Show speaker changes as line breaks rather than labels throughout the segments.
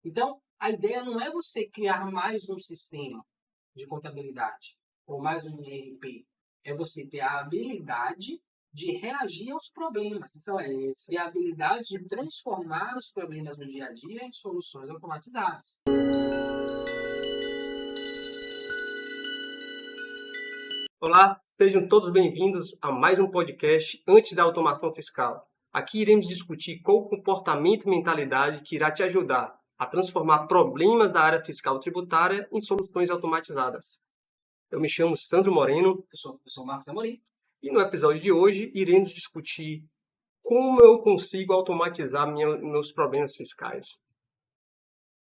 Então, a ideia não é você criar mais um sistema de contabilidade ou mais um ERP. É você ter a habilidade de reagir aos problemas. Então,
É isso.
ter a habilidade de transformar os problemas no dia a dia em soluções automatizadas.
Olá, sejam todos bem-vindos a mais um podcast antes da automação fiscal. Aqui iremos discutir qual o comportamento e mentalidade que irá te ajudar a transformar problemas da área fiscal tributária em soluções automatizadas. Eu me chamo Sandro Moreno
Eu sou Marcos Amorim.
e no episódio de hoje iremos discutir como eu consigo automatizar meus problemas fiscais.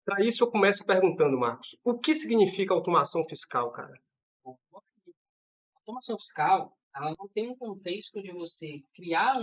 Para isso eu começo perguntando, Marcos, o que significa automação fiscal, cara?
A automação fiscal, ela não tem um contexto de você criar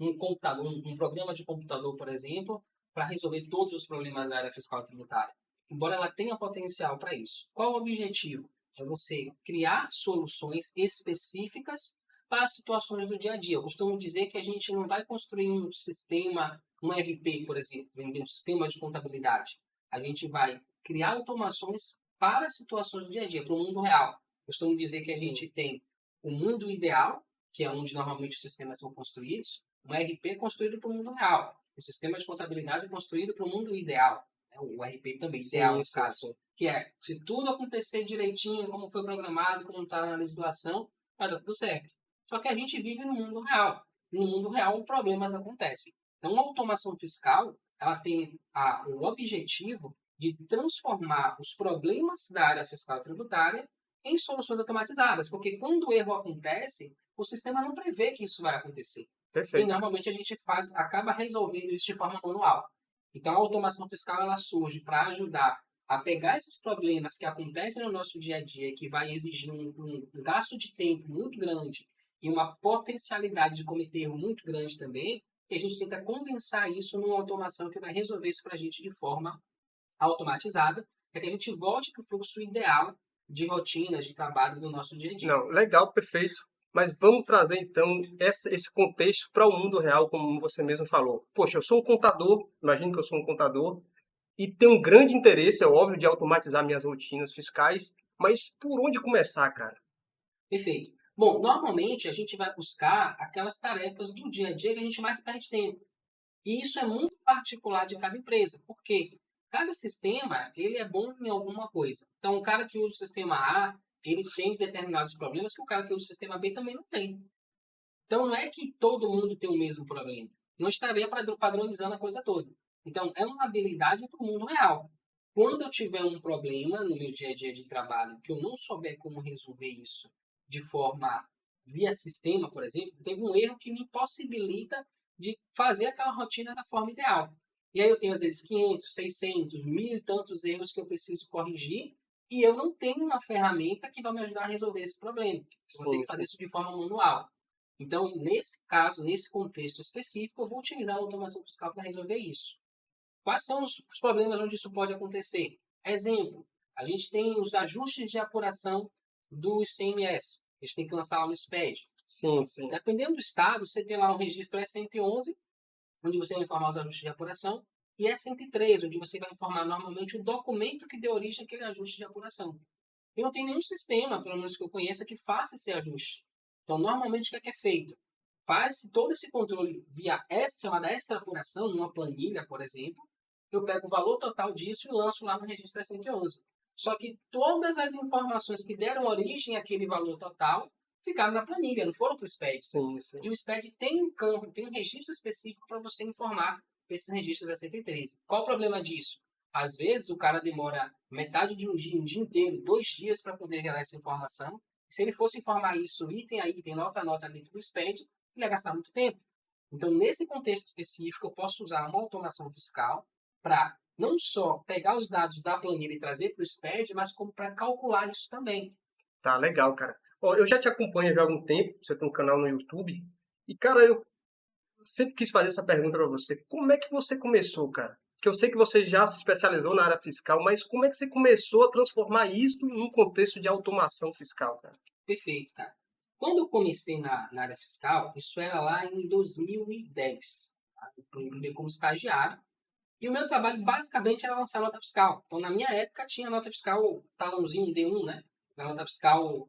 um computador, um programa de computador, por exemplo, para resolver todos os problemas da área fiscal e tributária. Embora ela tenha potencial para isso. Qual o objetivo? É você criar soluções específicas para as situações do dia a dia. Eu costumo dizer que a gente não vai construir um sistema, um ERP, por exemplo, um sistema de contabilidade. A gente vai criar automações para as situações do dia a dia, para o mundo real. Costumo dizer que a
Sim,
gente tem o mundo ideal, que é onde normalmente os sistemas são construídos. Um ERP é construído para o mundo real. O sistema de contabilidade é construído para o mundo ideal. O ERP também ideal,
sim,
no
sim,
caso.
sim.
Que é, se tudo acontecer direitinho, como foi programado, como está na legislação, vai dar tudo certo. Só que a gente vive no mundo real. No mundo real, problemas acontecem. Então, a automação fiscal, ela tem o objetivo de transformar os problemas da área fiscal e tributária em soluções automatizadas, porque quando o erro acontece, o sistema não prevê que isso vai acontecer. E
Perfeito.
normalmente a gente acaba resolvendo isso de forma manual. Então a automação fiscal ela surge para ajudar a pegar esses problemas que acontecem no nosso dia a dia, que vai exigir um gasto de tempo muito grande e uma potencialidade de cometer erro muito grande também, e a gente tenta condensar isso numa automação que vai resolver isso para a gente de forma automatizada, para que a gente volte para o fluxo ideal de rotinas, de trabalho do nosso dia a dia.
Não, legal, perfeito. Mas vamos trazer então esse contexto para o mundo real, como você mesmo falou. Poxa, eu sou um contador, imagino que eu sou um contador, e tenho um grande interesse, é óbvio, de automatizar minhas rotinas fiscais, mas por onde começar, cara?
Perfeito. Bom, normalmente a gente vai buscar aquelas tarefas do dia a dia que a gente mais perde tempo. E isso é muito particular de cada empresa, porque cada sistema ele é bom em alguma coisa. Então, o cara que usa o sistema A, ele tem determinados problemas que o cara que usa o sistema B também não tem. Então, não é que todo mundo tem o mesmo problema. Não estaria padronizando a coisa toda. Então, é uma habilidade para o mundo real. Quando eu tiver um problema no meu dia a dia de trabalho que eu não souber como resolver isso de forma via sistema, por exemplo, teve um erro que me impossibilita de fazer aquela rotina da forma ideal. E aí eu tenho às vezes 500, 600, mil e tantos erros que eu preciso corrigir e eu não tenho uma ferramenta que vai me ajudar a resolver esse problema. Eu vou ter
Sim,
que fazer
sim.
isso de forma manual. Então, nesse caso, nesse contexto específico, eu vou utilizar a automação fiscal para resolver isso. Quais são os problemas onde isso pode acontecer? Exemplo, a gente tem os ajustes de apuração do ICMS. A gente tem que lançar lá no SPED.
Sim, sim.
Dependendo do estado, você tem lá um registro E111, onde você vai informar os ajustes de apuração, e E103, onde você vai informar normalmente o documento que deu origem àquele ajuste de apuração. E não tem nenhum sistema, pelo menos que eu conheça, que faça esse ajuste. Então, normalmente, o que é feito? Faz todo esse controle via chamada extrapolação, numa planilha, por exemplo. Eu pego o valor total disso e lanço lá no registro S111. Só que todas as informações que deram origem àquele valor total ficaram na planilha, não foram para o SPED.
Sim, sim.
E o SPED tem um campo, tem um registro específico para você informar esses registros da 113. Qual o problema disso? Às vezes o cara demora metade de um dia inteiro, 2 dias para poder gerar essa informação. Se ele fosse informar isso item a item, nota a nota dentro do SPED, ele ia gastar muito tempo. Então, nesse contexto específico, eu posso usar uma automação fiscal para não só pegar os dados da planilha e trazer para o SPED, mas como para calcular isso também.
Tá, legal, cara. Ó, eu já te acompanho já há algum tempo, você tem um canal no YouTube, e, cara, eu sempre quis fazer essa pergunta para você. Como é que você começou, cara? Porque eu sei que você já se especializou na área fiscal, mas como é que você começou a transformar isso em um contexto de automação fiscal, cara?
Perfeito, cara. Quando eu comecei na área fiscal, isso era lá em 2010. Tá? Eu entrei como estagiário. E o meu trabalho, basicamente, era lançar nota fiscal. Então, na minha época, tinha nota fiscal, talãozinho D1, né? Na nota fiscal,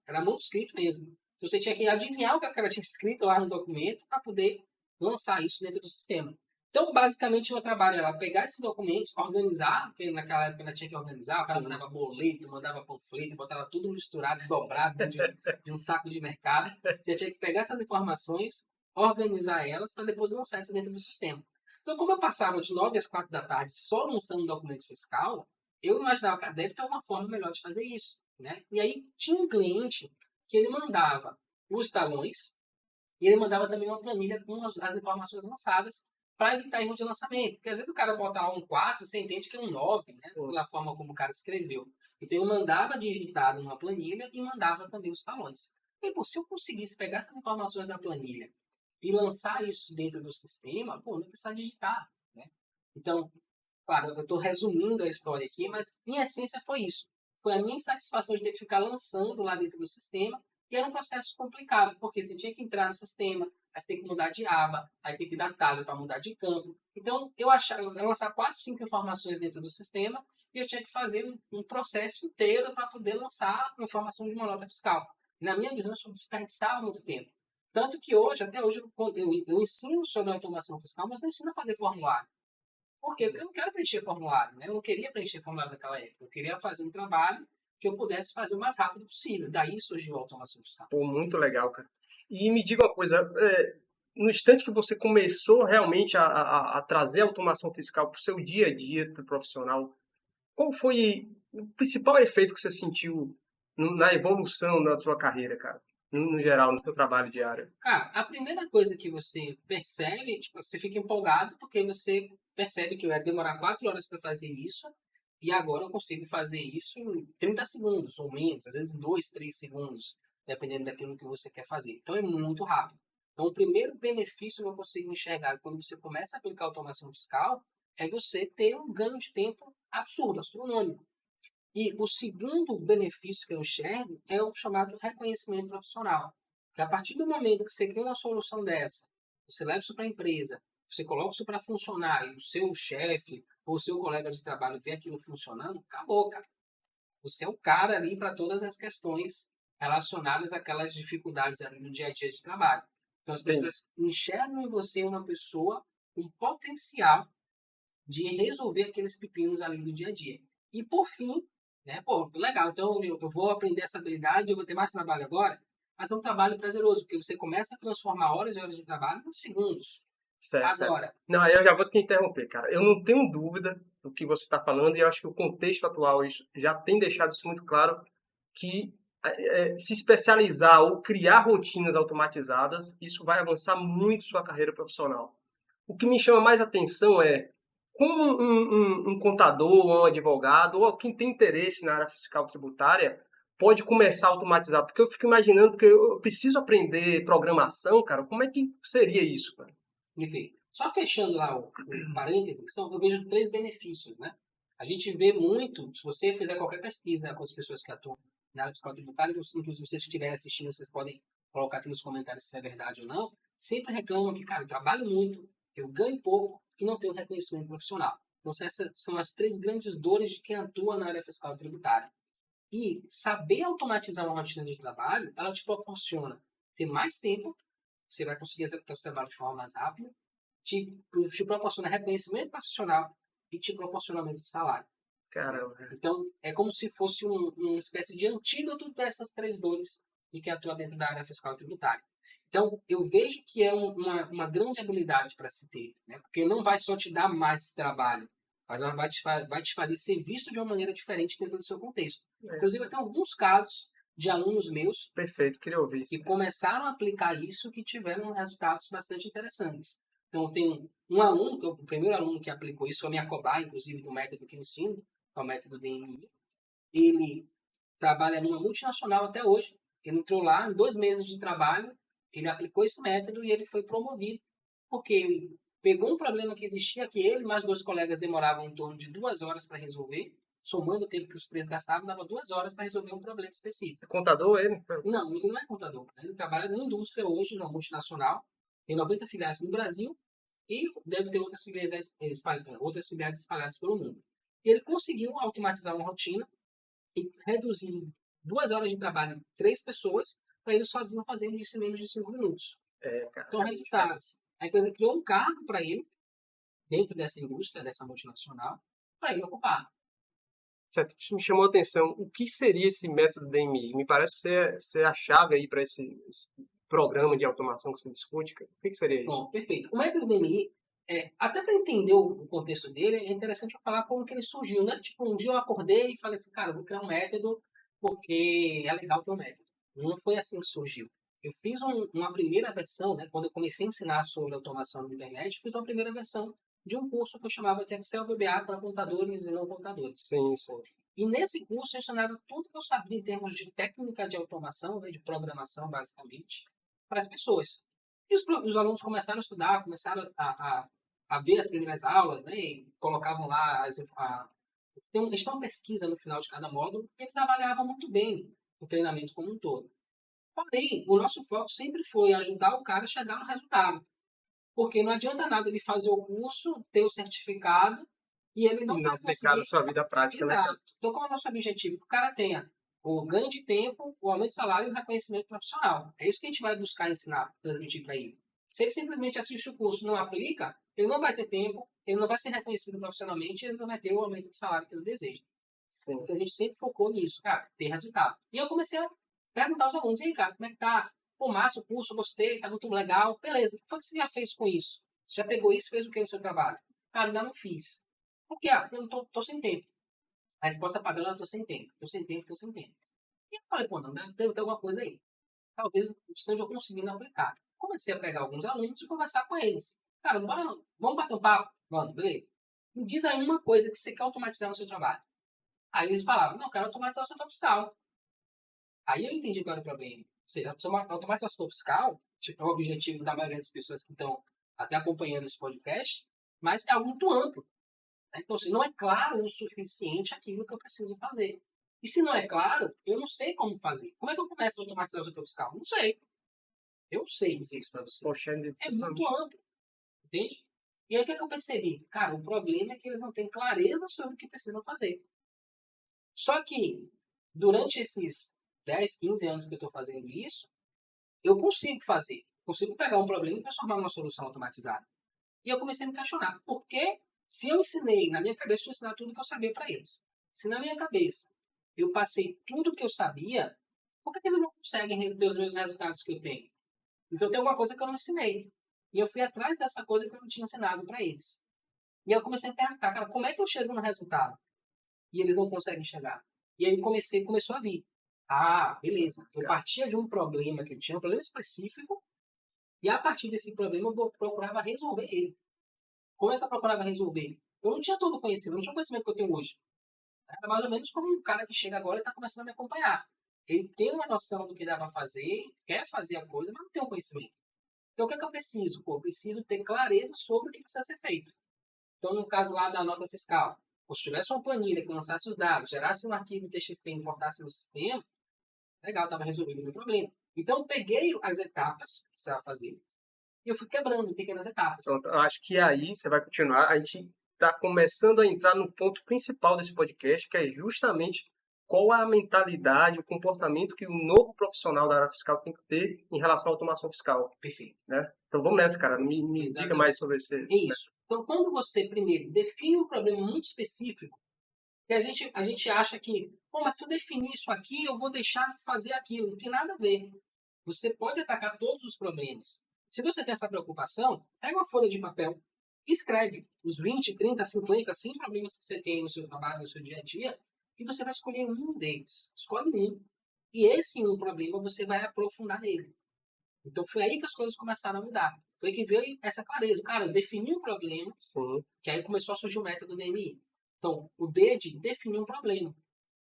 era muito escrito mesmo. Então, você tinha que adivinhar o que a cara tinha escrito lá no documento para poder lançar isso dentro do sistema. Então, basicamente, o meu trabalho era pegar esses documentos, organizar, porque naquela época ainda tinha que organizar, o cara mandava boleto, mandava panfleto, botava tudo misturado, dobrado de um saco de mercado. Você tinha que pegar essas informações, organizar elas, para depois lançar isso dentro do sistema. Então, como eu passava de 9 às 4 da tarde só lançando documento fiscal, eu imaginava que deve ter uma forma melhor de fazer isso, né? E aí, tinha um cliente que ele mandava os talões e ele mandava também uma planilha com as informações lançadas para evitar erro de lançamento. Porque às vezes o cara bota lá um 4 você entende que é um 9, né? Pela forma como o cara escreveu. Então eu mandava digitado numa planilha e mandava também os talões. E, pô, se eu conseguisse pegar essas informações da planilha e lançar isso dentro do sistema, pô, não precisa digitar, né? Então, claro, eu estou resumindo a história aqui, mas em essência foi isso. Foi a minha insatisfação de ter que ficar lançando lá dentro do sistema e era um processo complicado, porque você tinha que entrar no sistema, aí você tem que mudar de aba, aí tem que dar tab para mudar de campo. Então, eu ia lançar 4, 5 informações dentro do sistema e eu tinha que fazer um processo inteiro para poder lançar a informação de uma nota fiscal. Na minha visão, isso desperdiçava muito tempo. Tanto que hoje, até hoje, eu ensino sobre automação fiscal, mas não ensino a fazer formulário. Por quê? Porque eu não quero preencher formulário, né? Eu não queria preencher formulário naquela época. Eu queria fazer um trabalho que eu pudesse fazer o mais rápido possível. Daí surgiu a automação fiscal.
Pô, muito legal, cara. E me diga uma coisa, no instante que você começou realmente a trazer a automação fiscal para o seu dia a dia do profissional, qual foi o principal efeito que você sentiu na evolução da sua carreira, cara? No geral, no seu trabalho diário.
Cara, a primeira coisa que você percebe, tipo, você fica empolgado porque você percebe que eu ia demorar 4 horas para fazer isso e agora eu consigo fazer isso em 30 segundos ou menos, às vezes em 2, 3 segundos, dependendo daquilo que você quer fazer. Então é muito rápido. Então o primeiro benefício que eu consigo enxergar quando você começa a aplicar automação fiscal é você ter um ganho de tempo absurdo, astronômico. E o segundo benefício que eu enxergo é o chamado reconhecimento profissional. Que a partir do momento que você cria uma solução dessa, você leva isso para a empresa, você coloca isso para funcionar e o seu chefe ou o seu colega de trabalho vê aquilo funcionando, acabou, cara. Você é o cara ali para todas as questões relacionadas àquelas dificuldades ali no dia a dia de trabalho. Então as pessoas enxergam em você uma pessoa com potencial de resolver aqueles pepinos ali do dia a dia. E por fim, né, pô, legal, então eu vou aprender essa habilidade, eu vou ter mais trabalho agora, mas é um trabalho prazeroso, porque você começa a transformar horas e horas de trabalho em segundos.
Certo,
Agora,
certo. Não, aí eu já vou te interromper, cara. Eu não tenho dúvida do que você está falando e eu acho que o contexto atual já tem deixado isso muito claro, que se especializar ou criar rotinas automatizadas, isso vai avançar muito sua carreira profissional. O que me chama mais atenção é como um contador, ou um advogado, ou quem tem interesse na área fiscal tributária, pode começar a automatizar. Porque eu fico imaginando, porque eu preciso aprender programação, cara, como é que seria isso, cara?
enfim, só fechando lá o parêntese, eu vejo 3 benefícios, né? A gente vê muito, se você fizer qualquer pesquisa com as pessoas que atuam na área fiscal tributária, inclusive se vocês estiverem assistindo, vocês podem colocar aqui nos comentários se é verdade ou não, sempre reclamam que, cara, eu trabalho muito, eu ganho pouco e não tenho reconhecimento profissional. Então, essas são as 3 grandes dores de quem atua na área fiscal tributária. E saber automatizar uma rotina de trabalho, ela te proporciona ter mais tempo, você vai conseguir executar o seu trabalho de forma mais rápida, te proporciona reconhecimento profissional e te proporciona aumento de salário.
Caramba.
Então, é como se fosse uma espécie de antídoto dessas 3 dores de quem atua dentro da área fiscal e tributária. Então, eu vejo que é uma grande habilidade para se ter, né? Porque não vai só te dar mais trabalho, mas vai te fazer ser visto de uma maneira diferente dentro do seu contexto. Inclusive, tem alguns casos de alunos meus
Perfeito, queria ouvir isso.
que começaram a aplicar isso que tiveram resultados bastante interessantes. Então, tem um aluno, que é o primeiro aluno que aplicou isso, foi a minha cobaia, inclusive, do método que eu ensino, que é o método DMI. Ele trabalha numa multinacional até hoje. Ele entrou lá, em 2 meses de trabalho, ele aplicou esse método e ele foi promovido, porque ele pegou um problema que existia, que ele e mais 2 colegas demoravam em torno de 2 horas para resolver, somando o tempo que os 3 gastavam, dava 2 horas para resolver um problema específico.
É contador ele?
Não, ele não é contador. Ele trabalha na indústria hoje, numa multinacional, tem 90 filiais no Brasil, E deve ter outras filiais espalhadas pelo mundo. E ele conseguiu automatizar uma rotina e reduzir 2 horas de trabalho em 3 pessoas para ele sozinho fazendo isso em menos de 5 minutos.
Cara,
Então, resultado, a empresa criou um cargo para ele, dentro dessa indústria, dessa multinacional, para ele ocupar.
Certo, isso me chamou a atenção. O que seria esse método DMI? Me parece ser a chave aí para esse programa de automação que você discute. O que seria isso?
Bom, perfeito. O método DMI, até para entender o contexto dele, é interessante eu falar como que ele surgiu, né? Tipo, um dia eu acordei e falei assim, cara, eu vou criar um método porque é legal ter um método. Não foi assim que surgiu. Eu fiz uma primeira versão, né? Quando eu comecei a ensinar sobre automação na internet, fiz uma primeira versão de um curso que eu chamava de Excel VBA para contadores e não contadores.
Sim, sim.
E nesse curso eu ensinava tudo que eu sabia em termos de técnica de automação, né, de programação, basicamente, para as pessoas. E os alunos começaram a estudar, começaram a ver as primeiras aulas, né, e colocavam lá, eles têm uma pesquisa no final de cada módulo, e eles avaliavam muito bem o treinamento como um todo. Porém, o nosso foco sempre foi ajudar o cara a chegar no resultado. Porque não adianta nada ele fazer o curso, ter o certificado, e ele não vai
aplicar na
conseguir.
sua vida prática, né?
Exato. Então, qual é o nosso objetivo? Que o cara tenha o ganho de tempo, o aumento de salário e o reconhecimento profissional. É isso que a gente vai buscar ensinar, transmitir para ele. Se ele simplesmente assiste o curso e não aplica, ele não vai ter tempo, ele não vai ser reconhecido profissionalmente, ele não vai ter o aumento de salário que ele deseja.
Sim.
Então, a gente sempre focou nisso, cara, ter resultado. E eu comecei a perguntar aos alunos, e aí, cara, como é que tá? Pô, massa o curso, gostei, tá muito legal. Beleza, o que foi que você já fez com isso? Você já pegou isso, fez o que no seu trabalho? Cara, ainda não fiz. Por quê? Eu não tô sem tempo. A resposta padrão é: tô sem tempo, tô sem tempo, tô sem tempo. E eu falei, pô, não, deve ter alguma coisa aí. Talvez esteja conseguindo aplicar. Comecei a pegar alguns alunos e conversar com eles. Cara, vamos bater um papo? Vamos, beleza. Me diz aí uma coisa que você quer automatizar no seu trabalho. Aí eles falavam, não, eu quero automatizar o setor fiscal. Aí eu entendi qual era o problema. Ou seja, automatizar o setor fiscal, tipo, é o objetivo da maioria das pessoas que estão até acompanhando esse podcast, mas é algo muito amplo. Então, assim, não é claro o suficiente aquilo que eu preciso fazer. E se não é claro, eu não sei como fazer. Como é que eu começo a automatizar o setor fiscal? Não sei. Eu não sei dizer isso para você.
Poxa,
É muito amplo, entende? E aí o que, é que eu percebi? Cara, o problema é que eles não têm clareza sobre o que precisam fazer. Só que, durante esses 10, 15 anos que eu estou fazendo isso, eu consigo fazer. Consigo pegar um problema e transformar numa solução automatizada. E eu comecei a me questionar, por que se eu ensinei, na minha cabeça, eu ensinar tudo que eu sabia para eles? Se na minha cabeça eu passei tudo que eu sabia, por que eles não conseguem ter os mesmos resultados que eu tenho? Então tem alguma coisa que eu não ensinei. E eu fui atrás dessa coisa que eu não tinha ensinado para eles. E eu comecei a perguntar, cara, como é que eu chego no resultado? E eles não conseguem chegar. E aí começou a vir. Ah, beleza. Eu partia de um problema que eu tinha, um problema específico, e a partir desse problema eu procurava resolver ele. Como é que eu procurava resolver? Eu não tinha todo o conhecimento, não tinha o conhecimento que eu tenho hoje. Era mais ou menos como um cara que chega agora e está começando a me acompanhar. Ele tem uma noção do que dá para fazer, quer fazer a coisa, mas não tem o conhecimento. Então o que é que eu preciso? Pô, eu preciso ter clareza sobre o que precisa ser feito. Então, no caso lá da nota fiscal, se tivesse uma planilha que lançasse os dados, gerasse um arquivo TXT e importasse no sistema, legal, estava resolvido o meu problema. Então, eu peguei as etapas que precisava fazer e eu fui quebrando em pequenas etapas.
Pronto, eu acho que aí você vai continuar. A gente está começando a entrar no ponto principal desse podcast, que é justamente qual é a mentalidade, o comportamento que o novo profissional da área fiscal tem que ter em relação à automação fiscal.
Perfeito.
Né? Então vamos nessa, cara. Me diga mais sobre esse.
É isso. Então, quando você primeiro define um problema muito específico, que a gente acha que, pô, mas se eu definir isso aqui, eu vou deixar de fazer aquilo. Não tem nada a ver. Você pode atacar todos os problemas. Se você tem essa preocupação, pega uma folha de papel, escreve os 20, 30, 50, 100 problemas que você tem no seu trabalho, no seu dia a dia, e você vai escolher um deles. Escolhe um. E esse um problema você vai aprofundar nele. Então foi aí que as coisas começaram a mudar. Foi que veio essa clareza. Cara, eu defini um problema,
Sim.
que aí começou a surgir o método DMI. Então, o D de definir um problema.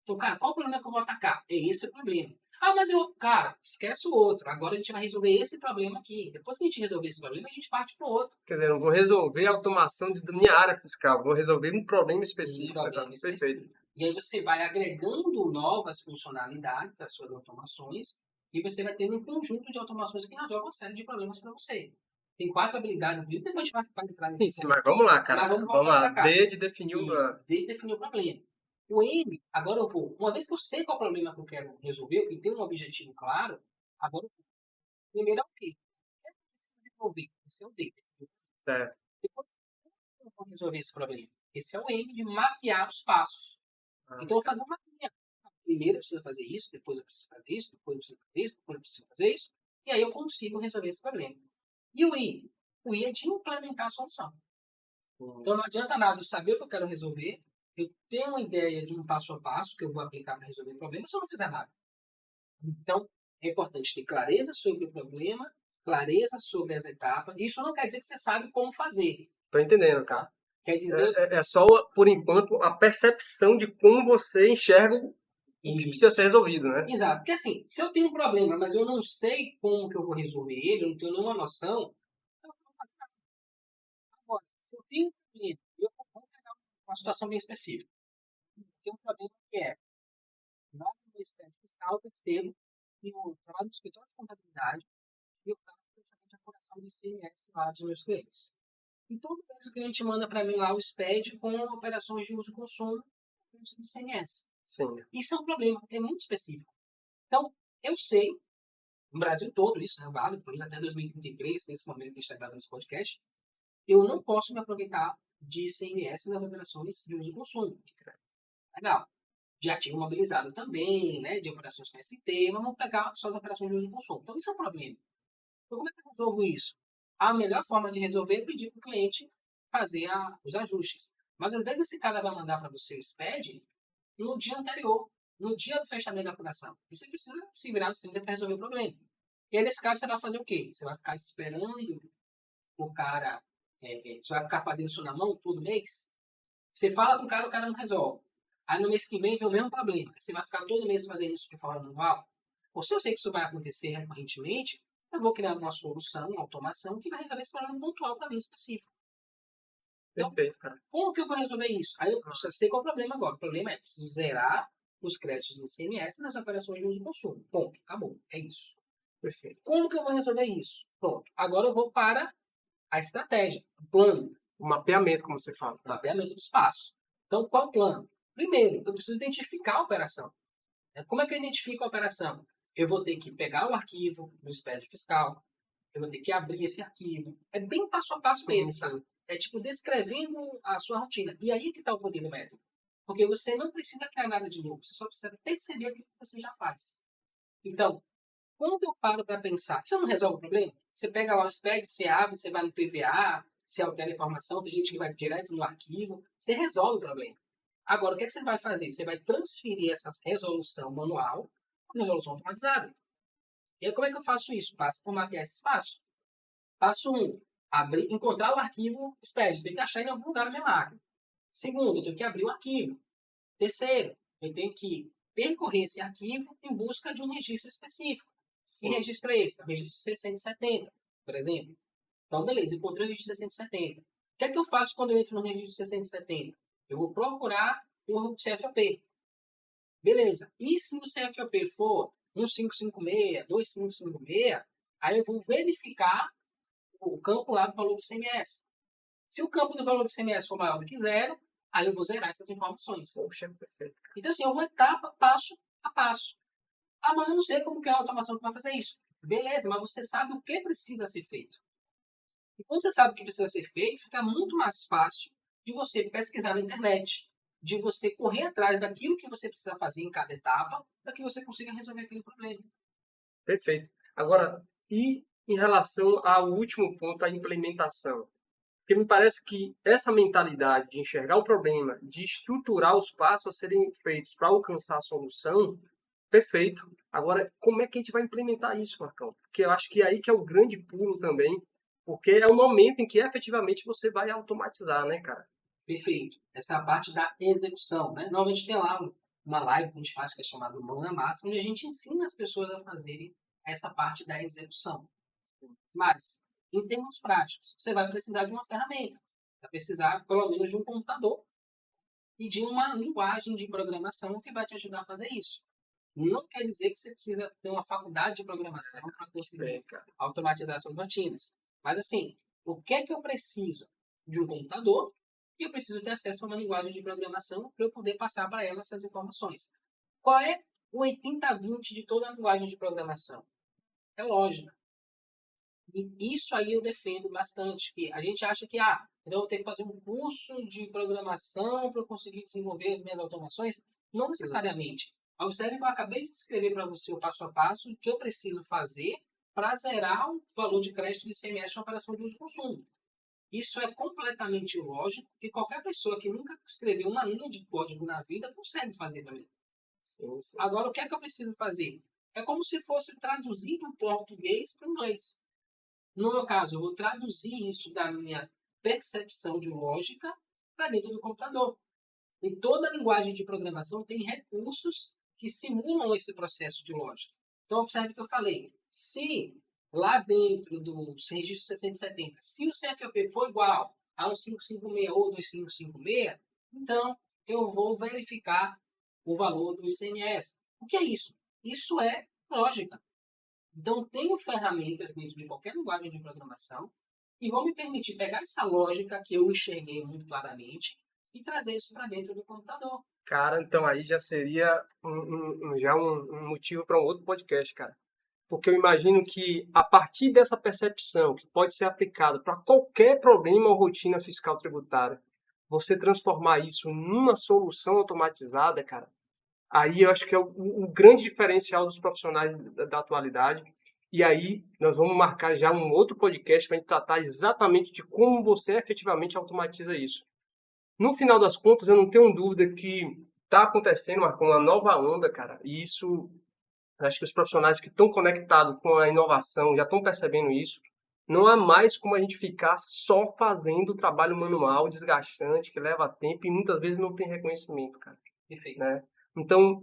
Então, cara, qual o problema que eu vou atacar? É esse problema. Ah, mas cara, esquece o outro. Agora a gente vai resolver esse problema aqui. Depois que a gente resolver esse problema, a gente parte para o outro.
Quer dizer, eu não vou resolver a automação da minha área fiscal, vou resolver um problema específico.
Perfeito. E aí você vai agregando novas funcionalidades às suas automações e você vai tendo um conjunto de automações que resolve uma série de problemas para você. Tem 4 habilidades, depois a gente vai entrar nisso.
Sim, mas vamos lá, cara.
Mas vamos
Vamos
voltar
lá.
pra cá.
D de definir o...
Isso, de definir o problema. O M, agora eu vou. Uma vez que eu sei qual é o problema que eu quero resolver e tenho um objetivo claro, agora eu vou. Primeiro é o quê? Eu preciso resolver. Esse é o D.
Certo.
Depois, como eu vou resolver esse problema? Esse é o M de mapear os passos. Então, eu vou fazer uma linha. Primeiro eu preciso fazer isso, depois eu preciso fazer isso, depois eu preciso fazer isso, depois eu preciso fazer isso. E aí eu consigo resolver esse problema. E o I? O I é de implementar a solução. Então não adianta nada eu saber o que eu quero resolver, eu tenho uma ideia de um passo a passo que eu vou aplicar para resolver o problema se eu não fizer nada. Então, é importante ter clareza sobre o problema, clareza sobre as etapas. Isso não quer dizer que você sabe como fazer.
Tô entendendo, cara.
Quer dizer
É só, por enquanto, a percepção de como você enxerga o que precisa ser resolvido, né?
Exato. Porque assim, se eu tenho um problema, mas eu não sei como que eu vou resolver ele, eu não tenho nenhuma noção, eu não vou fazer nada. Agora, se eu tenho um problema, eu vou pegar uma situação bem específica. Tem um problema que é, lá no meu estágio fiscal, eu percebo que eu trabalho no escritório de contabilidade e eu faço praticamente a apuração do ICMS lá dos meus clientes. E todo mês o cliente manda para mim lá o SPED com operações de uso e consumo do ICMS.
Sim.
Isso é um problema, porque é muito específico. Então, eu sei, no Brasil todo isso, né, vale, estamos até 2033, nesse momento que a gente está gravando esse podcast, eu não posso me aproveitar de ICMS nas operações de uso e consumo. Legal. De ativo mobilizado também, né, de operações com ST, vamos pegar só as operações de uso e consumo. Então, isso é um problema. Então, como é que eu resolvo isso? A melhor forma de resolver é pedir para o cliente fazer os ajustes. Mas, às vezes, esse cara vai mandar para você o SPED no dia anterior, no dia do fechamento da apuração. E você precisa se virar nos 30 para resolver o problema. E aí, nesse caso, você vai fazer o quê? Você vai ficar esperando o cara, você vai ficar fazendo isso na mão todo mês? Você fala com o cara não resolve. Aí no mês que vem o mesmo problema. Você vai ficar todo mês fazendo isso de forma manual? Ou se eu sei que isso vai acontecer recorrentemente, eu vou criar uma solução, uma automação que vai resolver esse problema pontual para mim específico. Então,
Perfeito, cara.
como que eu vou resolver isso? Aí eu sei qual é o problema agora. O problema é preciso zerar os créditos do ICMS nas operações de uso e consumo. Ponto. Acabou. É isso.
Perfeito.
Como que eu vou resolver isso? Pronto. Agora eu vou para a estratégia, o plano.
O mapeamento, como você fala.
O mapeamento dos passos. Então, qual o plano? Primeiro, eu preciso identificar a operação. Como é que eu identifico a operação? Eu vou ter que pegar o arquivo do SPED fiscal, eu vou ter que abrir esse arquivo. É bem passo a passo mesmo, sabe? É tipo descrevendo a sua rotina. E aí que está o poder do método. Porque você não precisa criar nada de novo, você só precisa perceber aquilo que você já faz. Então, quando eu paro para pensar, você não resolve o problema? Você pega lá o SPED, você abre, você vai no PVA, você altera a informação, tem gente que vai direto no arquivo, você resolve o problema. Agora, o que, é que você vai fazer? Você vai transferir essa resolução manual para resolução automatizada. E aí, como é que eu faço isso? Passo por mapear esse espaço. Passo 1. Encontrar o arquivo SPED. Tem que achar em algum lugar na minha máquina. Segundo, eu tenho que abrir o arquivo. Terceiro, eu tenho que percorrer esse arquivo em busca de um registro específico. Que registro é esse? É o registro 670, por exemplo. Então, beleza, encontrei o registro 670. O que é que eu faço quando eu entro no registro 670? Eu vou procurar o CFOP. Beleza. E se o CFOP for 1556, 2556, aí eu vou verificar o campo lá do valor do ICMS. Se o campo do valor do ICMS for maior do que zero, aí eu vou zerar essas informações.
Poxa, perfeito.
Então, assim, eu vou etapa, passo a passo. Ah, mas eu não sei como que é a automação que vai fazer isso. Beleza, mas você sabe o que precisa ser feito. E quando você sabe o que precisa ser feito, fica muito mais fácil de você pesquisar na internet, de você correr atrás daquilo que você precisa fazer em cada etapa, para que você consiga resolver aquele problema.
Perfeito. Agora, e em relação ao último ponto, a implementação? Porque me parece que essa mentalidade de enxergar o problema, de estruturar os passos a serem feitos para alcançar a solução, perfeito. Agora, como é que a gente vai implementar isso, Marcão? Porque eu acho que aí que é o grande pulo também, porque é o momento em que efetivamente você vai automatizar, né, cara?
Perfeito. Essa é a parte da execução, né? Normalmente tem lá uma live que a gente faz que é chamada Mão na Massa, onde a gente ensina as pessoas a fazerem essa parte da execução. Mas, em termos práticos, você vai precisar de uma ferramenta. Vai precisar, pelo menos, de um computador e de uma linguagem de programação que vai te ajudar a fazer isso. Não quer dizer que você precisa ter uma faculdade de programação para conseguir automatizar suas rotinas. Mas assim, o que é que eu preciso? De um computador e eu preciso ter acesso a uma linguagem de programação para eu poder passar para ela essas informações. Qual é o 80-20 de toda a linguagem de programação? É lógica. E isso aí eu defendo bastante. Que a gente acha que, então eu vou ter que fazer um curso de programação para eu conseguir desenvolver as minhas automações. Não necessariamente. Observe que eu acabei de descrever para você o passo a passo que eu preciso fazer para zerar o valor de crédito de ICMS na operação de uso e consumo. Isso é completamente lógico e qualquer pessoa que nunca escreveu uma linha de código na vida consegue fazer também.
Sim, sim.
Agora, o que é que eu preciso fazer? É como se fosse traduzir do português para o inglês. No meu caso, eu vou traduzir isso da minha percepção de lógica para dentro do computador. E toda linguagem de programação tem recursos que simulam esse processo de lógica. Então, observe que eu falei. Se lá dentro do registro 670, se o CFOP for igual a um 556 ou 2556, então eu vou verificar o valor do ICMS. O que é isso? Isso é lógica. Então, tenho ferramentas dentro de qualquer linguagem de programação e vão me permitir pegar essa lógica que eu enxerguei muito claramente e trazer isso para dentro do computador.
Cara, então aí já seria um motivo para um outro podcast, cara. Porque eu imagino que a partir dessa percepção que pode ser aplicada para qualquer problema ou rotina fiscal tributária, você transformar isso numa solução automatizada, cara, aí eu acho que é o grande diferencial dos profissionais da atualidade. E aí nós vamos marcar já um outro podcast para a gente tratar exatamente de como você efetivamente automatiza isso. No final das contas, eu não tenho dúvida que está acontecendo uma nova onda, cara, e isso, acho que os profissionais que estão conectados com a inovação já estão percebendo isso. Não há mais como a gente ficar só fazendo trabalho manual, desgastante, que leva tempo e muitas vezes não tem reconhecimento, cara.
Perfeito.
Né? Então,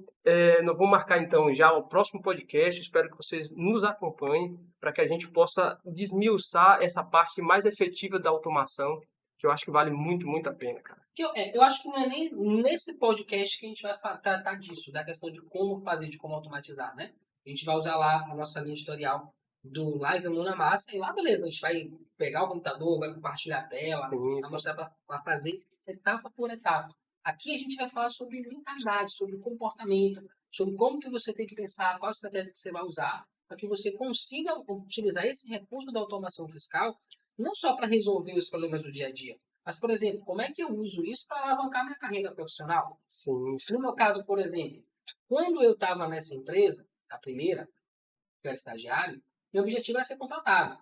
nós vamos marcar então já o próximo podcast. Espero que vocês nos acompanhem para que a gente possa desmiuçar essa parte mais efetiva da automação, que eu acho que vale muito, muito a pena, cara.
Eu acho que não é nem nesse podcast que a gente vai tratar disso, da questão de como fazer, de como automatizar, né? A gente vai usar lá a nossa linha editorial do Live Mão na Massa e lá, beleza, a gente vai pegar o computador, vai compartilhar a tela,
Sim,
vai
sim.
mostrar para fazer etapa por etapa. Aqui a gente vai falar sobre mentalidade, sobre comportamento, sobre como que você tem que pensar, qual estratégia que você vai usar, para que você consiga utilizar esse recurso da automação fiscal não só para resolver os problemas do dia a dia, mas, por exemplo, como é que eu uso isso para alavancar minha carreira profissional?
Sim, sim.
No meu caso, por exemplo, quando eu estava nessa empresa, a primeira, que eu era estagiário, meu objetivo era ser contratado.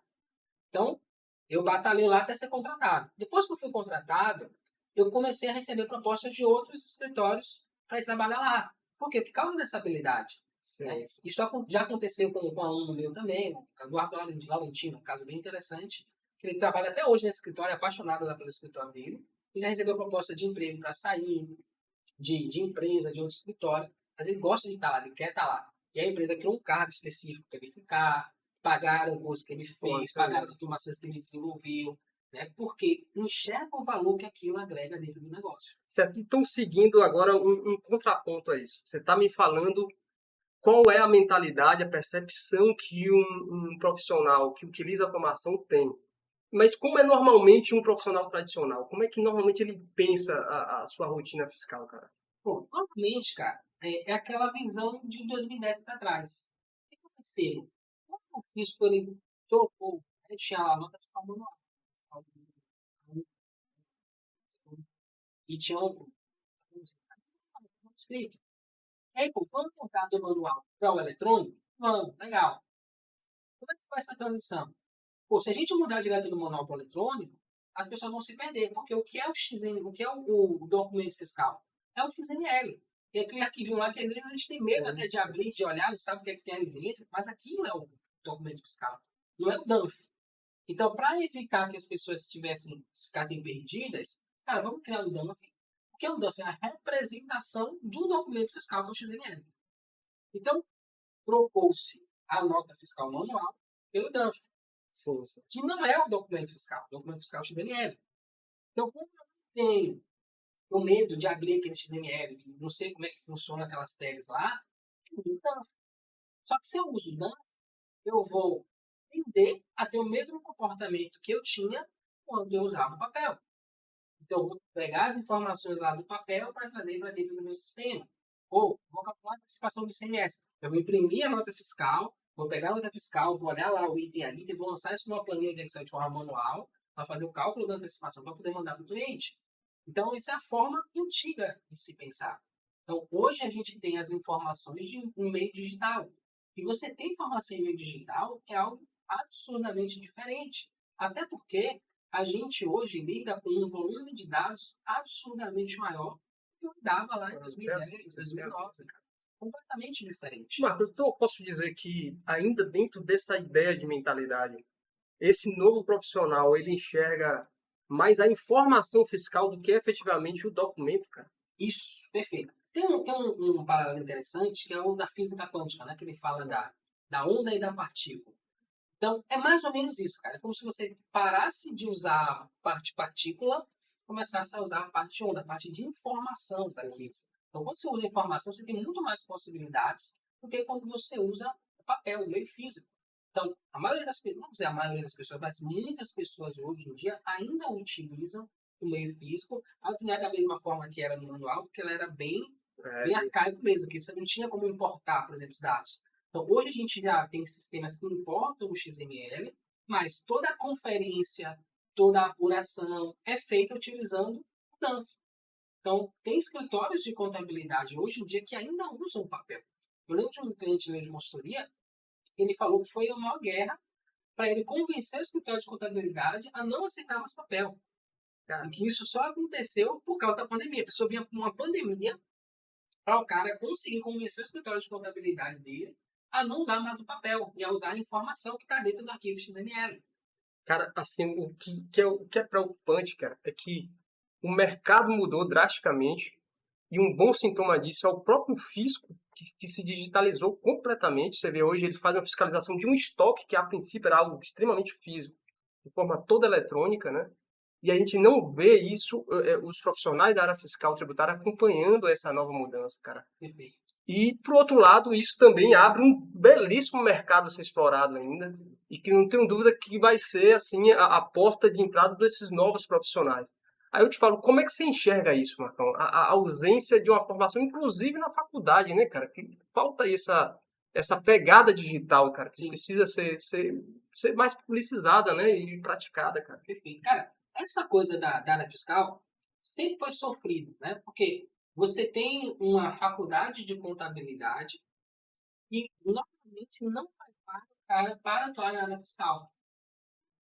Então, eu batalhei lá até ser contratado. Depois que eu fui contratado, eu comecei a receber propostas de outros escritórios para ir trabalhar lá. Por quê? Por causa dessa habilidade.
Sim,
Né?
sim.
Isso já aconteceu com um aluno meu também, o Eduardo Laurentino, um caso bem interessante, que ele trabalha até hoje nesse escritório, é apaixonado lá pelo escritório dele, e já recebeu proposta de emprego para sair, de empresa, de outro escritório, mas ele gosta de estar lá, ele quer estar lá. E a empresa criou um cargo específico para ele ficar, pagaram o curso que ele
Pô,
fez,
isso aí.
pagaram as automações que ele desenvolveu, né? Porque enxerga o valor que aquilo agrega dentro do negócio.
Certo. Então, seguindo agora um contraponto a isso. Você está me falando qual é a mentalidade, a percepção que um profissional que utiliza a automação tem. Mas como é normalmente um profissional tradicional? Como é que normalmente ele pensa a sua rotina fiscal, cara?
Pô, normalmente, cara, é aquela visão de 2010 para trás. O que aconteceu? Quando o fisco ele trocou, ele tinha lá a nota fiscal manual. E tinha um escrito. E aí, pô, vamos mudar do manual para o eletrônico? Vamos, legal. Como é que faz essa transição? Pô, se a gente mudar direto do manual para o eletrônico, as pessoas vão se perder, porque o que é o XML, o que é o documento fiscal? É o XML. E aquele arquivinho lá que às vezes a gente tem medo até de abrir, de olhar, não sabe o que é que tem ali dentro, mas aquilo é o documento fiscal, não é o DANF. Então, para evitar que as pessoas ficassem perdidas, cara, vamos criar um DANF. O que é um DANF? É a representação do documento fiscal que é o XML. Então, trocou-se a nota fiscal manual pelo DANF,
Sim, sim.
que não é o documento fiscal. O documento fiscal é o XML. Então, como eu não tenho o medo de abrir aquele XML, de não sei como é que funciona aquelas tags lá, eu uso o DANF. Só que se eu uso o DANF, eu vou aprender a ter o mesmo comportamento que eu tinha quando eu usava o papel. Então, eu vou pegar as informações lá do papel para trazer para dentro do meu sistema. Ou, vou calcular a antecipação do ICMS. Eu vou imprimir a nota fiscal, vou pegar a nota fiscal, vou olhar lá o item a item, vou lançar isso numa planilha de Excel de forma manual, para fazer o cálculo da antecipação, para poder mandar para o cliente. Então, essa é a forma antiga de se pensar. Então, hoje a gente tem as informações de um meio digital. E você ter informação em meio digital é algo absurdamente diferente. Até porque a gente hoje lida com um volume de dados absurdamente maior do que eu lidava lá em 2010, 2009. Completamente diferente.
Marcos, então eu posso dizer que ainda dentro dessa ideia de mentalidade, esse novo profissional, ele enxerga mais a informação fiscal do que efetivamente o documento, cara.
Isso, perfeito. Tem um paralelo interessante que é o da física quântica, né? Que ele fala da onda e da partícula. Então, é mais ou menos isso, cara. É como se você parasse de usar a parte partícula e começasse a usar a parte onda, a parte de informação daquilo. Então, quando você usa informação, você tem muito mais possibilidades do que quando você usa o papel, o meio físico. Então, a maioria das pessoas, não vou dizer a maioria das pessoas, mas muitas pessoas hoje em dia ainda utilizam o meio físico, ela não é da mesma forma que era no manual, porque ela era bem arcaico mesmo, que você não tinha como importar, por exemplo, os dados. Então, hoje a gente já tem sistemas que importam o XML, mas toda a conferência, toda a apuração é feita utilizando o DANF. Então, tem escritórios de contabilidade hoje em dia que ainda usam papel. Eu lembro de um cliente meu de consultoria, ele falou que foi a maior guerra para ele convencer o escritório de contabilidade a não aceitar mais papel. E que isso só aconteceu por causa da pandemia. A pessoa vinha com uma pandemia para o cara conseguir convencer o escritório de contabilidade dele a não usar mais o papel e a usar a informação que está dentro do arquivo XML.
Cara, assim, o que é preocupante, cara, é que o mercado mudou drasticamente e um bom sintoma disso é o próprio fisco que se digitalizou completamente. Você vê hoje, eles fazem a fiscalização de um estoque que a princípio era algo extremamente físico, de forma toda eletrônica, né? E a gente não vê isso, os profissionais da área fiscal tributária acompanhando essa nova mudança, cara.
Perfeito.
E, por outro lado, isso também abre um belíssimo mercado a ser explorado ainda, e que não tenho dúvida que vai ser assim a porta de entrada desses novos profissionais. Aí eu te falo, como é que você enxerga isso, Marcão? A ausência de uma formação, inclusive na faculdade, né, cara? Que falta aí essa pegada digital, cara, que precisa ser mais publicizada, né, e praticada, cara.
Perfeito. Cara, essa coisa da área fiscal sempre foi sofrido, né? Porque você tem uma faculdade de contabilidade e normalmente não prepara o cara para atuar na área fiscal.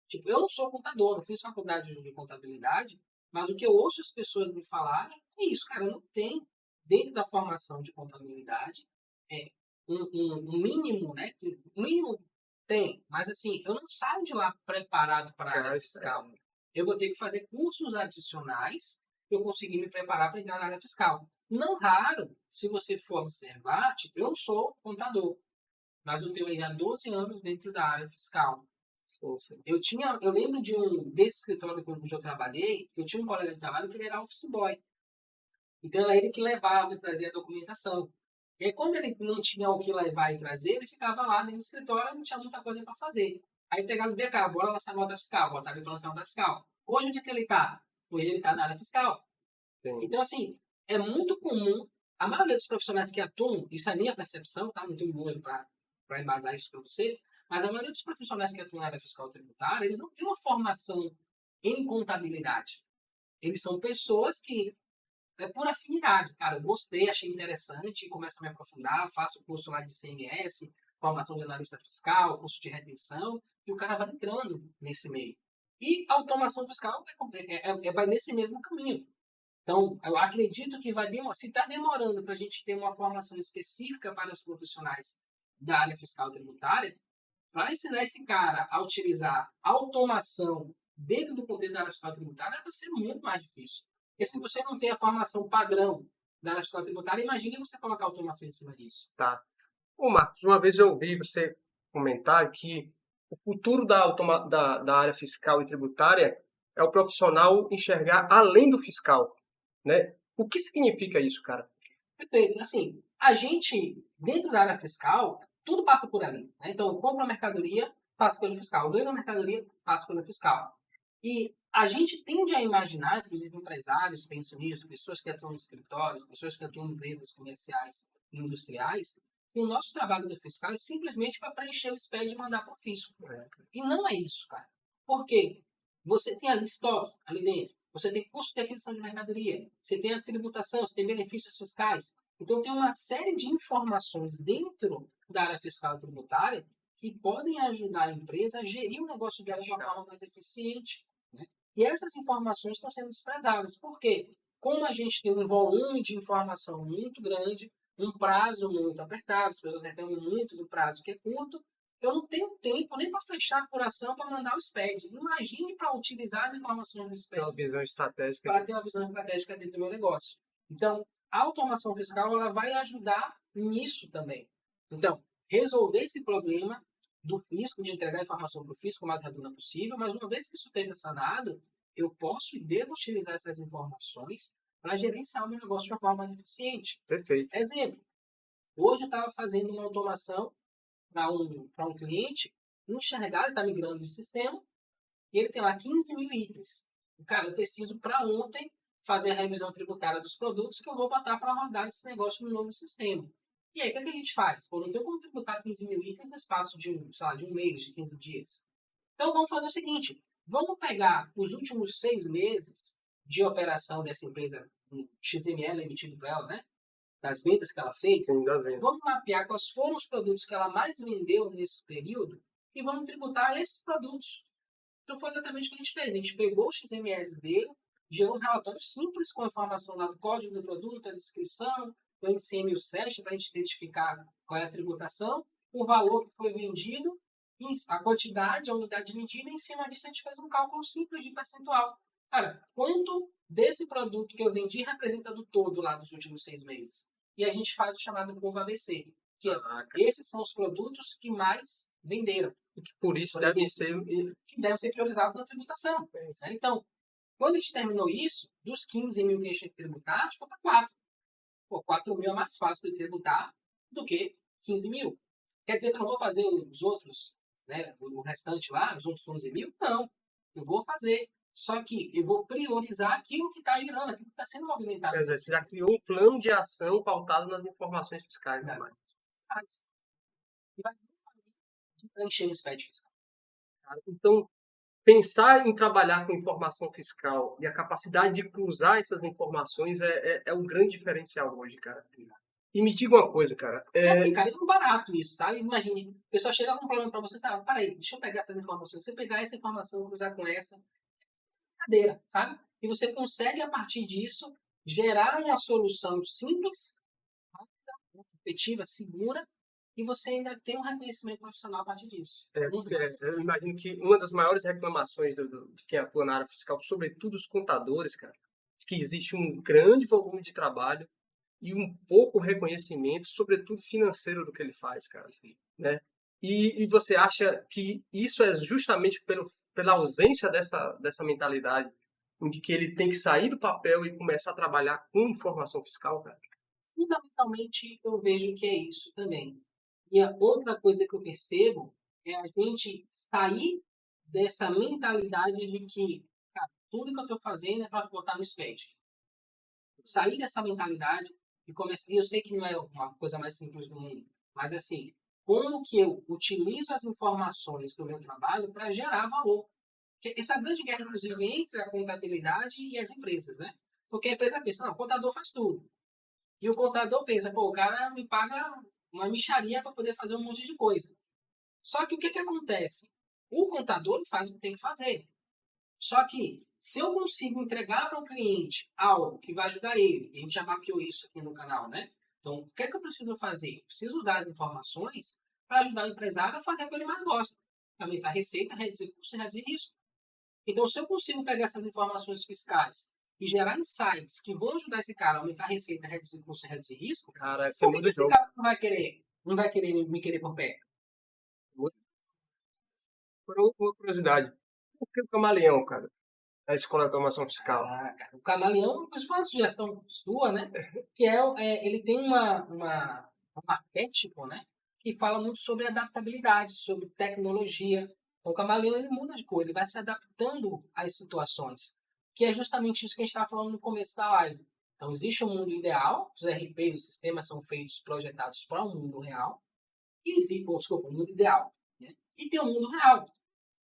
Tipo, eu não sou contador, não fiz faculdade de contabilidade, mas o que eu ouço as pessoas me falarem é isso, cara, não tem dentro da formação de contabilidade um mínimo, né? O mínimo tem, mas assim, eu não saio de lá preparado para a área fiscal. Eu vou ter que fazer cursos adicionais para eu conseguir me preparar para entrar na área fiscal. Não raro, se você for observar, tipo, eu não sou contador, mas eu tenho aí há 12 anos dentro da área fiscal. Eu lembro desse escritório onde eu trabalhei, eu tinha um colega de trabalho que ele era office boy. Então era ele que levava e trazia a documentação. E aí, quando ele não tinha o que levar e trazer, ele ficava lá dentro do escritório e não tinha muita coisa para fazer. Aí pegava e dizia, cara, bora lançar nota fiscal, botava ele para lançar nota fiscal. Hoje, onde é que ele está? Hoje ele está na área fiscal.
Sim.
Então, assim, é muito comum, a maioria dos profissionais que atuam, isso é a minha percepção, tá? Não tenho número para embasar isso para você, mas a maioria dos profissionais que atuam na área fiscal tributária, eles não têm uma formação em contabilidade. Eles são pessoas que é por afinidade, cara. Eu gostei, achei interessante, começo a me aprofundar, faço curso lá de CMS, formação de analista fiscal, curso de retenção, e o cara vai entrando nesse meio. E a automação fiscal vai nesse mesmo caminho. Então, eu acredito que se está demorando para a gente ter uma formação específica para os profissionais da área fiscal tributária, para ensinar esse cara a utilizar automação dentro do contexto da área fiscal tributária, vai ser muito mais difícil. Porque se você não tem a formação padrão da área fiscal tributária, imagine você colocar automação em cima disso.
Tá. Ô, Marcos, uma vez eu ouvi você comentar que o futuro da área fiscal e tributária é o profissional enxergar além do fiscal, né? O que significa isso, cara?
Perfeito. Assim, a gente, dentro da área fiscal, tudo passa por ali. Né? Então, eu compro a mercadoria, passa pelo fiscal. O ganho da mercadoria passa pelo fiscal. E a gente tende a imaginar, inclusive empresários pensam nisso, pessoas que atuam em escritórios, pessoas que atuam em empresas comerciais e industriais, que o nosso trabalho do fiscal é simplesmente para preencher o SPED e mandar para o fisco. E não é isso, cara. Por quê? Você tem ali estoque, ali dentro. Você tem custo de aquisição de mercadoria. Você tem a tributação, você tem benefícios fiscais. Então, tem uma série de informações dentro da área fiscal e tributária que podem ajudar a empresa a gerir o negócio dela de uma forma mais eficiente. Né? E essas informações estão sendo desprezadas. Por quê? Como a gente tem um volume de informação muito grande, um prazo muito apertado, as pessoas reclamam muito do prazo que é curto, eu não tenho tempo nem para fechar a apuração para mandar o SPED. Imagine para utilizar as informações do SPED
Uma visão estratégica.
para ter uma visão estratégica dentro do meu negócio. Então, a automação fiscal ela vai ajudar nisso também. Então, resolver esse problema do fisco, de entregar a informação para o fisco o mais redonda possível, mas uma vez que isso esteja sanado, eu posso e devo utilizar essas informações para gerenciar o meu negócio de uma forma mais eficiente.
Perfeito.
Exemplo, hoje eu estava fazendo uma automação para um cliente enxergar, ele está migrando de sistema, e ele tem lá 15 mil itens. Cara, eu preciso para ontem fazer a revisão tributária dos produtos que eu vou botar para rodar esse negócio no novo sistema. E aí, o que, é que a gente faz? Pô, não tem como tributar 15 mil itens no espaço de um mês, de 15 dias. Então, vamos fazer o seguinte. Vamos pegar os últimos 6 meses de operação dessa empresa, XML emitido para ela, né? Das vendas que ela fez.
Sim, das vendas.
Vamos mapear quais foram os produtos que ela mais vendeu nesse período e vamos tributar esses produtos. Então foi exatamente o que a gente fez. A gente pegou os XMLs dele, gerou um relatório simples com a informação lá do código do produto, a descrição, o NCM e o SEST para a gente identificar qual é a tributação, o valor que foi vendido, a quantidade, a unidade de medida, e em cima disso a gente fez um cálculo simples de percentual. Cara, quanto desse produto que eu vendi representa do todo lá dos últimos 6 meses? E a gente faz o chamado curva ABC, que esses são os produtos que mais venderam.
E que por isso
que devem ser priorizados na tributação. Né? Então, quando a gente terminou isso, dos 15 mil que a gente tinha que tributar, a gente foi para 4. Pô, 4 mil é mais fácil de tributar do que 15 mil. Quer dizer que eu não vou fazer os outros, né, o restante lá, os outros 11 mil? Não. Eu vou fazer. Só que eu vou priorizar aquilo que está girando, aquilo que está sendo movimentado.
Quer dizer, você já criou um plano de ação pautado nas informações fiscais. Né?
E vai preencher o SPED fiscal.
Então, pensar em trabalhar com informação fiscal e a capacidade de cruzar essas informações é um grande diferencial hoje, cara. E me diga uma coisa, cara.
Assim, cara, é um barato isso, sabe? Imagine, a pessoa chega com um problema pra você, sabe? Peraí, deixa eu pegar essas informações. Se eu pegar essa informação e cruzar com essa, cadeira, sabe? E você consegue, a partir disso, gerar uma solução simples, rápida, efetiva, segura, e você ainda tem um reconhecimento profissional a partir disso.
Eu imagino que uma das maiores reclamações de quem atua na área fiscal, sobretudo os contadores, cara, é que existe um grande volume de trabalho e um pouco reconhecimento, sobretudo financeiro, do que ele faz, cara. Né? E você acha que isso é justamente pela ausência dessa mentalidade de que ele tem que sair do papel e começar a trabalhar com informação fiscal, cara?
Fundamentalmente, eu vejo que é isso também. E a outra coisa que eu percebo é a gente sair dessa mentalidade de que, cara, tudo que eu estou fazendo é para botar no SPED. Sair dessa mentalidade e começar. Eu sei que não é uma coisa mais simples do mundo, mas assim, como que eu utilizo as informações do meu trabalho para gerar valor? Porque essa grande guerra, inclusive, entre a contabilidade e as empresas, né? Porque a empresa pensa, não, o contador faz tudo. E o contador pensa, pô, o cara me paga uma mixaria para poder fazer um monte de coisa. Só que o que acontece? O contador faz o que tem que fazer. Só que, se eu consigo entregar para o cliente algo que vai ajudar ele, e a gente já mapeou isso aqui no canal, né? Então, o que é que eu preciso fazer? Eu preciso usar as informações para ajudar o empresário a fazer o que ele mais gosta. Aumentar a receita, reduzir custo e reduzir risco. Então, se eu consigo pegar essas informações fiscais e gerar insights que vão ajudar esse cara a aumentar a receita, reduzir custo e reduzir risco,
cara,
por que esse cara não vai querer me querer por perto?
Por uma curiosidade, por que o camaleão, cara? A escola de automação fiscal.
Cara, o camaleão, isso foi uma sugestão sua, né? Que ele tem um arquétipo, né? que fala muito sobre adaptabilidade, sobre tecnologia. Então, o camaleão ele muda de cor, ele vai se adaptando às situações, que é justamente isso que a gente estava falando no começo da live. Então, existe um mundo ideal, os RPs, os sistemas são feitos, projetados para um mundo real, e existe, desculpa, um mundo ideal. Né? E tem um mundo real,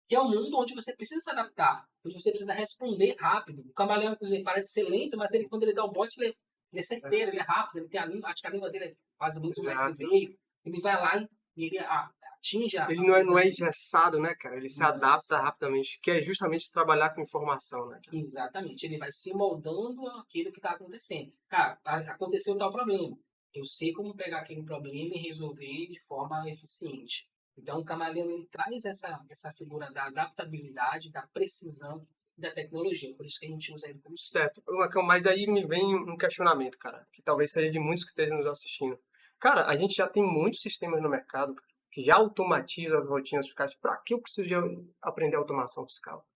que é um mundo onde você precisa se adaptar, onde você precisa responder rápido. O camaleão, por exemplo, parece ser lento, mas ele, quando ele dá o bote, ele é certeiro, ele é rápido, ele tem a língua, acho que a língua dele é mais ou menos 1,5 m. Ele vai lá e ele atinge a
Ele não é
dele.
engessado, né, cara? Ele se adapta rapidamente, que é justamente trabalhar com informação, né?
Exatamente, ele vai se moldando aquilo que está acontecendo. Cara, aconteceu tal problema. Eu sei como pegar aquele problema e resolver de forma eficiente. Então, o camaleão ele traz essa figura da adaptabilidade, da precisão e da tecnologia. Por isso que a gente usa ele como
certo. Mas aí me vem um questionamento, cara, que talvez seja de muitos que estejam nos assistindo. Cara, a gente já tem muitos sistemas no mercado que já automatizam as rotinas fiscais. Para que eu preciso de aprender automação fiscal?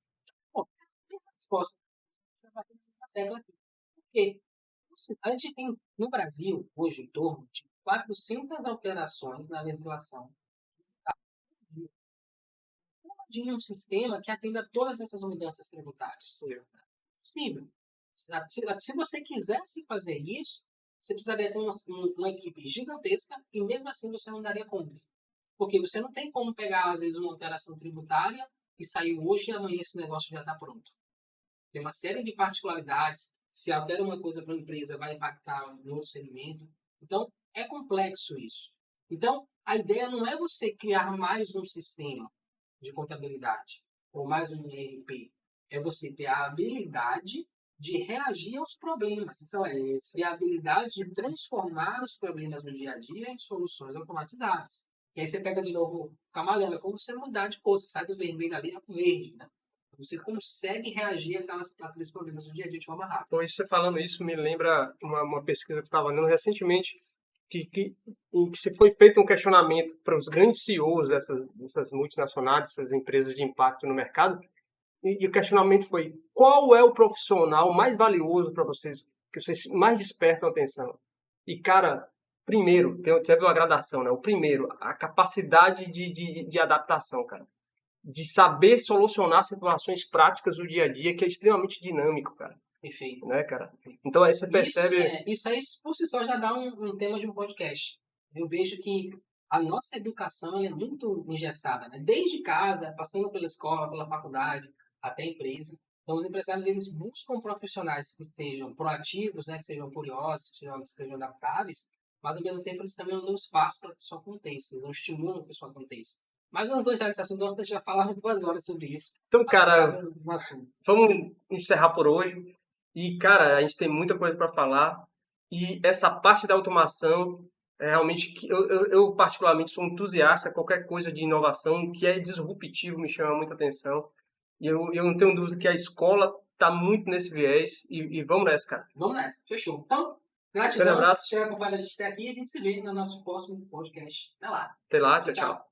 Bom, a resposta vai bater na tecla aqui. Porque a gente tem no Brasil, hoje, em torno de 400 alterações na legislação de um sistema que atenda a todas essas mudanças tributárias. É possível. Se você quisesse fazer isso, você precisaria ter uma equipe gigantesca e mesmo assim você não daria conta. Porque você não tem como pegar, às vezes, uma alteração tributária e sair hoje e amanhã esse negócio já está pronto. Tem uma série de particularidades. Se altera uma coisa para a empresa, vai impactar no outro segmento. Então, é complexo isso. Então, a ideia não é você criar mais um sistema de contabilidade ou mais um ERP. É você ter a habilidade de reagir aos problemas. Então, é isso. E a habilidade de transformar os problemas no dia a dia em soluções automatizadas. E aí você pega de novo o camaleão. É como você mudar de cor. Você sai do vermelho ali para o verde. Né? Você consegue reagir àqueles problemas no dia a dia de forma rápida.
Então, você falando isso me lembra uma pesquisa que eu estava lendo recentemente, em que se foi feito um questionamento para os grandes CEOs dessas multinacionais, dessas empresas de impacto no mercado, e o questionamento foi: qual é o profissional mais valioso para vocês, que vocês mais despertam atenção? E, cara, primeiro, teve uma gradação, né? O primeiro, a capacidade de adaptação, cara. De saber solucionar situações práticas do dia a dia, que é extremamente dinâmico, cara.
Perfeito.
Né, cara? Então aí você percebe...
Isso aí, por si só, já dá um tema de um podcast. Eu vejo que a nossa educação é muito engessada, né? Desde casa, passando pela escola, pela faculdade, até a empresa. Então, os empresários, eles buscam profissionais que sejam proativos, né? Que sejam curiosos, que sejam adaptáveis, mas, ao mesmo tempo, eles também não dão espaço para que isso aconteça, eles não estimulam que isso aconteça. Mas eu não vou entrar nesse assunto, nós já falamos 2 horas sobre isso.
Então, cara, vamos encerrar por hoje. E, cara, a gente tem muita coisa para falar. E essa parte da automação, realmente, eu particularmente sou entusiasta. Qualquer coisa de inovação que é disruptivo me chama muita atenção. E eu não tenho dúvida que a escola está muito nesse viés. E vamos nessa, cara.
Vamos nessa, fechou. Então, gratidão por ter acompanhado a gente até aqui e a gente se vê no nosso próximo podcast. Até lá.
Até lá, tchau, tchau.